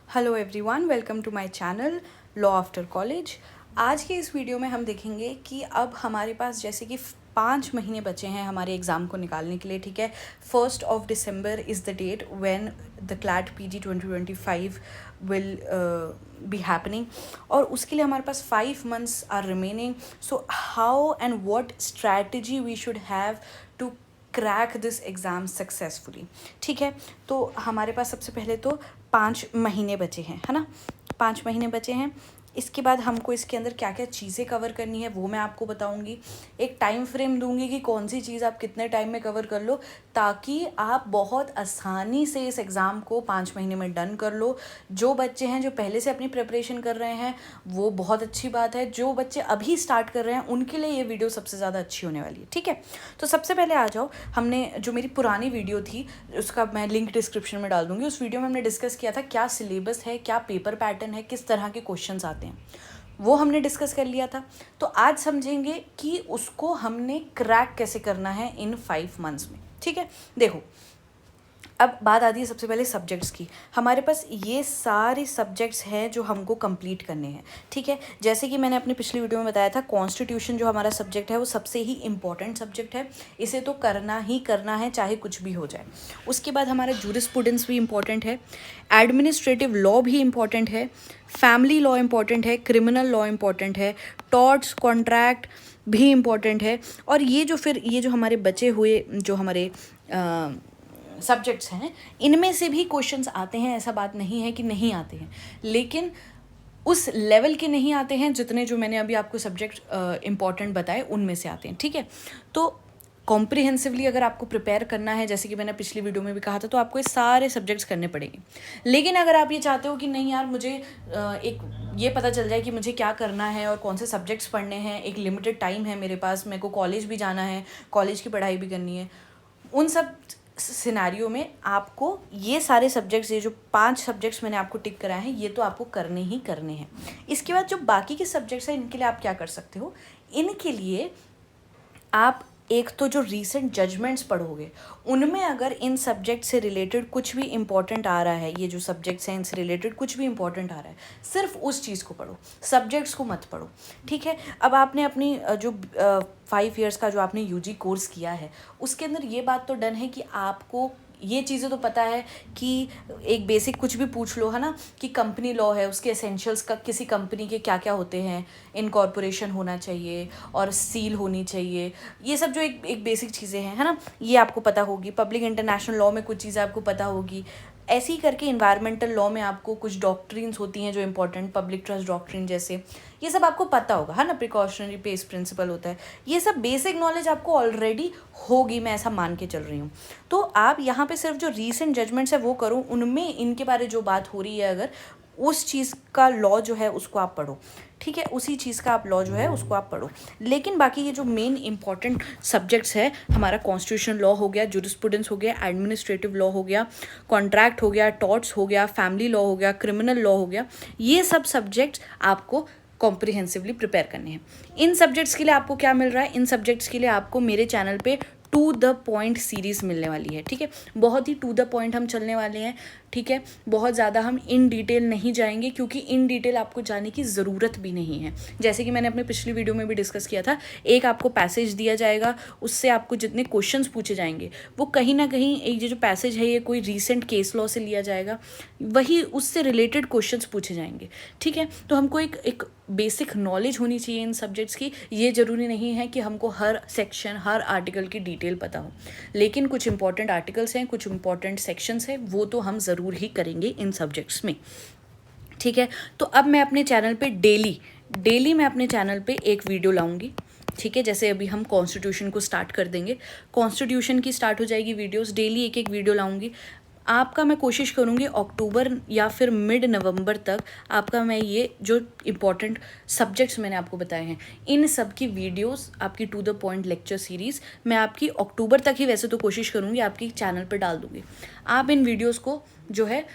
Hello everyone, welcome to my channel law after college. आज के इस वीडियो में हम देखेंगे कि अब हमारे पास जैसे कि 5 महीने बचे हैं हमारे एग्ज़ाम को निकालने के लिए। ठीक है, 1 is the date when the CLAT PG 2025 will be happening, और उसके लिए हमारे पास 5 months are remaining. So how and what strategy we should have to crack this exam successfully. ठीक है, तो हमारे पास सबसे पहले तो 5 महीने बचे हैं, है ना। 5 महीने बचे हैं। इसके बाद हमको इसके अंदर क्या क्या चीज़ें कवर करनी है वो मैं आपको बताऊंगी। एक टाइम फ्रेम दूंगी कि कौन सी चीज़ आप कितने टाइम में कवर कर लो, ताकि आप बहुत आसानी से इस एग्ज़ाम को 5 महीने में डन कर लो। जो बच्चे हैं जो पहले से अपनी प्रिपरेशन कर रहे हैं वो बहुत अच्छी बात है, जो बच्चे अभी स्टार्ट कर रहे हैं उनके लिए ये वीडियो सबसे ज़्यादा अच्छी होने वाली है। ठीक है, तो सबसे पहले आ जाओ, हमने जो मेरी पुरानी वीडियो थी उसका मैं लिंक डिस्क्रिप्शन में डाल दूंगी। उस वीडियो में हमने डिस्कस किया था क्या सिलेबस है, क्या पेपर पैटर्न है, किस तरह के क्वेश्चंस आते हैं, वो हमने डिस्कस कर लिया था। तो आज समझेंगे कि उसको हमने क्रैक कैसे करना है इन 5 months में। ठीक है, देखो अब बात आती है सबसे पहले सब्जेक्ट्स की। हमारे पास ये सारे सब्जेक्ट्स हैं जो हमको कंप्लीट करने हैं। ठीक है, जैसे कि मैंने अपनी पिछली वीडियो में बताया था, कॉन्स्टिट्यूशन जो हमारा सब्जेक्ट है वो सबसे ही इम्पॉर्टेंट सब्जेक्ट है। इसे तो करना ही करना है चाहे कुछ भी हो जाए। उसके बाद हमारा जूरिस्प्रूडेंस भी इम्पॉर्टेंट है, एडमिनिस्ट्रेटिव लॉ भी इम्पॉर्टेंट है, फैमिली लॉ इम्पॉर्टेंट है, क्रिमिनल लॉ इम्पॉर्टेंट है, टॉर्ट्स कॉन्ट्रैक्ट भी इम्पॉर्टेंट है। और ये जो हमारे बचे हुए जो हमारे सब्जेक्ट्स हैं, इनमें से भी क्वेश्चंस आते हैं, ऐसा बात नहीं है कि नहीं आते हैं, लेकिन उस लेवल के नहीं आते हैं जितने जो मैंने अभी आपको सब्जेक्ट इम्पॉर्टेंट बताए उनमें से आते हैं। ठीक है, तो कॉम्प्रिहेंसिवली अगर आपको प्रिपेयर करना है, जैसे कि मैंने पिछली वीडियो में भी कहा था, तो आपको ये सारे सब्जेक्ट्स करने पड़ेंगे। लेकिन अगर आप ये चाहते हो कि नहीं यार, मुझे एक ये पता चल जाए कि मुझे क्या करना है और कौन से सब्जेक्ट्स पढ़ने हैं, एक लिमिटेड टाइम है मेरे पास, मेरे को कॉलेज भी जाना है, कॉलेज की पढ़ाई भी करनी है, उन सब सिनेरियो में आपको ये सारे सब्जेक्ट्स, ये जो 5 सब्जेक्ट्स मैंने आपको टिक कराए हैं, ये तो आपको करने ही करने हैं। इसके बाद जो बाकी के सब्जेक्ट्स हैं, इनके लिए आप क्या कर सकते हो, इनके लिए आप एक तो जो रीसेंट जजमेंट्स पढ़ोगे, उनमें अगर इन सब्जेक्ट से रिलेटेड कुछ भी इंपॉर्टेंट आ रहा है, ये जो सब्जेक्ट्स हैं इनसे रिलेटेड कुछ भी इंपॉर्टेंट आ रहा है, सिर्फ उस चीज़ को पढ़ो, सब्जेक्ट्स को मत पढ़ो। ठीक है, अब आपने अपनी जो 5 years का जो आपने UG कोर्स किया है, उसके अंदर ये बात तो डन है कि आपको ये चीज़ें तो पता है कि एक बेसिक कुछ भी पूछ लो, है ना, कि कंपनी लॉ है, उसके एसेंशियल्स का, किसी कंपनी के क्या क्या होते हैं, इनकॉर्पोरेशन होना चाहिए और सील होनी चाहिए, ये सब जो एक बेसिक चीज़ें हैं, है ना, ये आपको पता होगी। पब्लिक इंटरनेशनल लॉ में कुछ चीज़ें आपको पता होगी। ऐसे ही करके इन्वायरमेंटल लॉ में आपको कुछ डॉक्ट्रिन्स होती हैं जो इंपॉर्टेंट, पब्लिक ट्रस्ट डॉक्ट्रिन जैसे, ये सब आपको पता होगा, है ना, प्रिकॉशनरी पेस प्रिंसिपल होता है, ये सब बेसिक नॉलेज आपको ऑलरेडी होगी, मैं ऐसा मान के चल रही हूँ। तो आप यहाँ पे सिर्फ जो रीसेंट जजमेंट्स है वो करो, उनमें इनके बारे जो बात हो रही है, अगर उस चीज़ का लॉ जो है उसको आप पढ़ो। ठीक है, उसी चीज़ का आप लॉ जो है उसको आप पढ़ो। लेकिन बाकी ये जो मेन इंपॉर्टेंट सब्जेक्ट्स है, हमारा कॉन्स्टिट्यूशन लॉ हो गया, जूरिस्प्रूडेंस हो गया, एडमिनिस्ट्रेटिव लॉ हो गया, कॉन्ट्रैक्ट हो गया, टॉर्ट्स हो गया, फैमिली लॉ हो गया, क्रिमिनल लॉ हो गया, ये सब सब्जेक्ट्स आपको कॉम्प्रिहेंसिवली प्रिपेयर करने हैं। इन सब्जेक्ट्स के लिए आपको क्या मिल रहा है, इन सब्जेक्ट्स के लिए आपको मेरे चैनल पे टू द पॉइंट सीरीज़ मिलने वाली है। ठीक है, बहुत ही टू द पॉइंट हम चलने वाले हैं। ठीक है, बहुत ज़्यादा हम इन डिटेल नहीं जाएंगे, क्योंकि इन डिटेल आपको जाने की ज़रूरत भी नहीं है। जैसे कि मैंने अपने पिछली वीडियो में भी डिस्कस किया था, एक आपको पैसेज दिया जाएगा, उससे आपको जितने क्वेश्चंस पूछे जाएंगे वो कहीं ना कहीं, एक जो पैसेज है ये कोई रीसेंट केस लॉ से लिया जाएगा, वही उससे रिलेटेड क्वेश्चंस पूछे जाएंगे। ठीक है, तो हमको एक बेसिक नॉलेज होनी चाहिए इन सब्जेक्ट्स की। ये ज़रूरी नहीं है कि हमको हर सेक्शन, हर आर्टिकल की डिटेल पता हो, लेकिन कुछ इंपॉर्टेंट आर्टिकल्स हैं, कुछ इंपॉर्टेंट सेक्शंस हैं, वो तो हम ज़रूर ही करेंगे इन सब्जेक्ट्स में। ठीक है, तो अब मैं अपने चैनल पे डेली मैं अपने चैनल पे एक वीडियो लाऊंगी। ठीक है, जैसे अभी हम कॉन्स्टिट्यूशन को स्टार्ट कर देंगे, कॉन्स्टिट्यूशन की स्टार्ट हो जाएगी वीडियोस, डेली एक वीडियो लाऊंगी। आपका मैं कोशिश करूँगी अक्टूबर या फिर मिड नवंबर तक आपका मैं ये जो इम्पॉर्टेंट सब्जेक्ट्स मैंने आपको बताए हैं, इन सब की वीडियोस, आपकी to the point lecture series मैं आपकी अक्टूबर तक ही, वैसे तो कोशिश करूँगी, आपकी चैनल पर डाल दूँगी। आप इन वीडियोज़ को जो है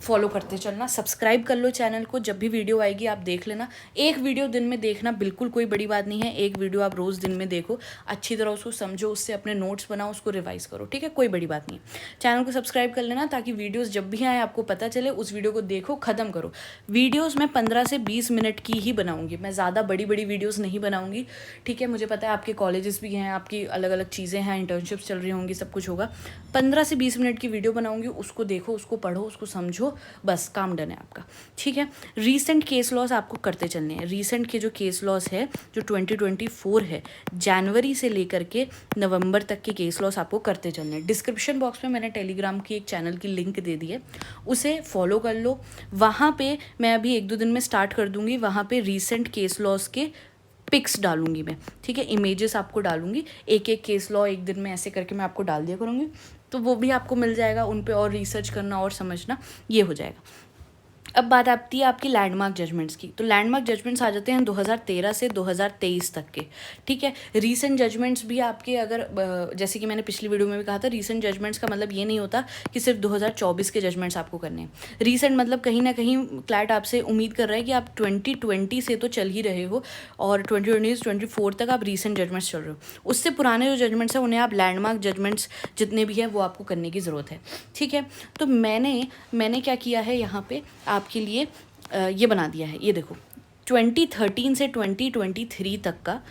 फॉलो करते चलना, सब्सक्राइब कर लो चैनल को, जब भी वीडियो आएगी आप देख लेना। एक वीडियो दिन में देखना बिल्कुल कोई बड़ी बात नहीं है, एक वीडियो आप रोज़ दिन में देखो, अच्छी तरह उसको समझो, उससे अपने नोट्स बनाओ, उसको रिवाइज करो, ठीक है, कोई बड़ी बात नहीं। चैनल को सब्सक्राइब कर लेना ताकि वीडियोस जब भी आए आपको पता चले, उस वीडियो को देखो, ख़त्म करो। वीडियोस मैं 15 से 20 मिनट की ही बनाऊंगी, मैं ज़्यादा बड़ी बड़ी वीडियोस नहीं बनाऊंगी, ठीक है। मुझे पता है आपके कॉलेजेस भी हैं, आपकी अलग अलग चीज़ें हैं, इंटर्नशिप्स चल रही होंगी, सब कुछ होगा। 15 से 20 मिनट की वीडियो बनाऊंगी, उसको देखो, उसको पढ़ो, उसको समझो, बस काम डन है आपका, ठीक है। रीसेंट केस लॉस आपको करते चलने हैं। रीसेंट के जो केस लॉस है जो 2024 है, जनवरी से लेकर के नवंबर तक के केस लॉस आपको करते चलने हैं। डिस्क्रिप्शन बॉक्स में मैंने टेलीग्राम की एक चैनल की लिंक दे दी है, उसे फॉलो कर लो। वहाँ पे मैं अभी 1-2 दिन में स्टार्ट कर दूँगी, वहाँ पे रीसेंट केस लॉस के पिक्स डालूंगी मैं, ठीक है, इमेजेस आपको डालूंगी, एक एक केस लॉ एक दिन में ऐसे करके मैं आपको डाल दिया करूँगी, तो वो भी आपको मिल जाएगा, उन पे और रिसर्च करना और समझना ये हो जाएगा। अब बात आती है आपकी लैंडमार्क जजमेंट्स की। तो लैंडमार्क जजमेंट्स आ जाते हैं 2013 से 2023 तक के, ठीक है। रीसेंट जजमेंट्स भी आपके, अगर जैसे कि मैंने पिछली वीडियो में भी कहा था, रीसेंट जजमेंट्स का मतलब ये नहीं होता कि सिर्फ 2024 के जजमेंट्स आपको करने हैं। रीसेंट मतलब कहीं ना कहीं क्लाइंट आपसे उम्मीद कर रहा है कि आप 2020 से तो चल ही रहे हो और 2024 तक आप रीसेंट जजमेंट्स चल रहे हो, उससे पुराने जो जजमेंट्स हैं उन्हें आप लैंडमार्क जजमेंट्स जितने भी हैं वो आपको करने की ज़रूरत है, ठीक है। तो मैंने क्या किया है यहाँ पे आपके लिए ये बना दिया है, ये देखो 2013 से 2023 तक का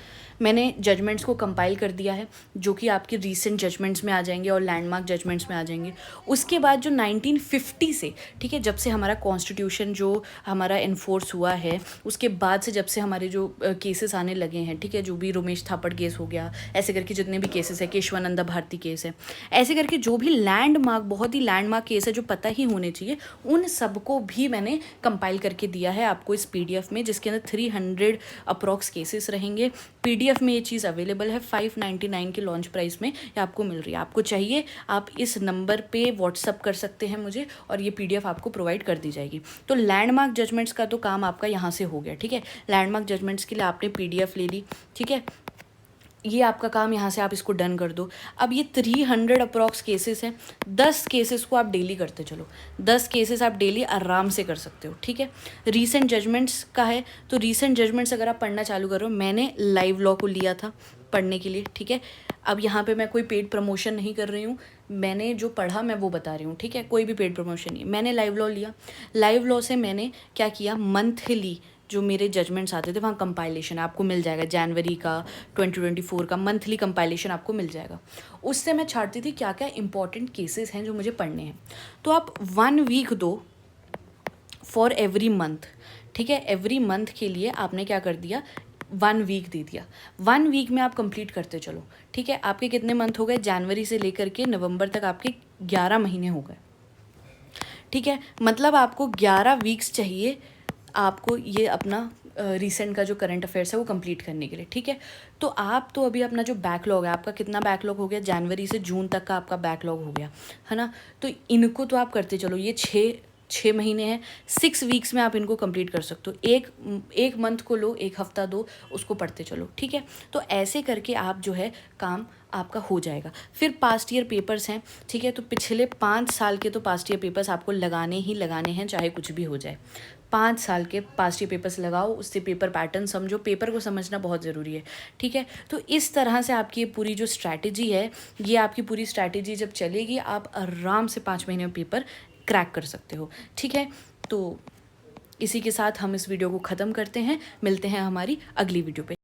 मैंने जजमेंट्स को कंपाइल कर दिया है, जो कि आपके रीसेंट जजमेंट्स में आ जाएंगे और लैंडमार्क जजमेंट्स में आ जाएंगे। उसके बाद जो 1950 से, ठीक है, जब से हमारा कॉन्स्टिट्यूशन जो हमारा इन्फोर्स हुआ है, उसके बाद से जब से हमारे जो केसेस आने लगे हैं, ठीक है, जो भी रमेश थापड़ केस हो गया, ऐसे करके जितने भी केसेस है, केशवानंदा भारती केस है, ऐसे करके जो भी लैंडमार्क, बहुत ही लैंडमार्क केस है जो पता ही होने चाहिए, उन सबको भी मैंने कंपाइल करके दिया है आपको इस PDF में, जिसके अंदर 300 अप्रॉक्स केसेस रहेंगे। PDF में ये चीज़ अवेलेबल है 599 के लॉन्च प्राइस में, ये आपको मिल रही है। आपको चाहिए आप इस नंबर पे व्हाट्सअप कर सकते हैं मुझे, और ये PDF आपको प्रोवाइड कर दी जाएगी। तो लैंडमार्क जजमेंट्स का तो काम आपका यहाँ से हो गया, ठीक है। लैंडमार्क जजमेंट्स के लिए आपने PDF ले ली, ठीक है, ये आपका काम यहाँ से आप इसको डन कर दो। अब ये 300 अप्रॉक्स केसेस हैं, 10 केसेस को आप डेली करते चलो, 10 केसेस आप डेली आराम से कर सकते हो, ठीक है। रीसेंट जजमेंट्स का है, तो रीसेंट जजमेंट्स अगर आप पढ़ना चालू करो, मैंने लाइव लॉ को लिया था पढ़ने के लिए, ठीक है। अब यहाँ पे मैं कोई पेड प्रमोशन नहीं कर रही हूँ, मैंने जो पढ़ा मैं वो बता रही हूँ, ठीक है, कोई भी पेड प्रमोशन नहीं। मैंने लाइव लॉ लिया, लाइव लॉ से मैंने क्या किया, मंथली जो मेरे जजमेंट्स आते थे वहाँ कंपाइलेशन आपको मिल जाएगा, जनवरी का 2024 का मंथली कंपाइलेशन आपको मिल जाएगा। उससे मैं छाँटती थी क्या क्या इंपॉर्टेंट केसेस हैं जो मुझे पढ़ने हैं। तो आप 1 वीक दो फॉर एवरी मंथ, ठीक है। एवरी मंथ के लिए आपने क्या कर दिया, 1 वीक दे दिया। 1 वीक में आप कंप्लीट करते चलो, ठीक है। आपके कितने मंथ हो गए, जनवरी से लेकर के नवंबर तक आपके 11 महीने हो गए, ठीक है। मतलब आपको 11 वीक्स चाहिए आपको ये अपना रिसेंट का जो करंट अफेयर्स है वो कंप्लीट करने के लिए, ठीक है। तो आप तो अभी अपना जो बैकलॉग है, आपका कितना बैकलॉग हो गया, जनवरी से जून तक का आपका बैकलॉग हो गया है ना। तो इनको तो आप करते चलो, ये 6 महीने हैं, 6 वीक्स में आप इनको कंप्लीट कर सकते हो। एक मंथ को लो, एक हफ्ता दो, उसको पढ़ते चलो, ठीक है। तो ऐसे करके आप जो है काम आपका हो जाएगा। फिर पास्ट ईयर पेपर्स हैं, ठीक है। तो पिछले 5 साल के तो पास्ट ईयर पेपर्स आपको लगाने ही लगाने हैं, चाहे कुछ भी हो जाए। 5 साल के पास्ट ईयर पेपर्स लगाओ, उससे पेपर पैटर्न समझो, पेपर को समझना बहुत ज़रूरी है, ठीक है। तो इस तरह से आपकी ये पूरी जो स्ट्रैटेजी है, ये आपकी पूरी स्ट्रैटेजी जब चलेगी, आप आराम से 5 महीने में पेपर क्रैक कर सकते हो, ठीक है। तो इसी के साथ हम इस वीडियो को ख़त्म करते हैं, मिलते हैं हमारी अगली वीडियो पे।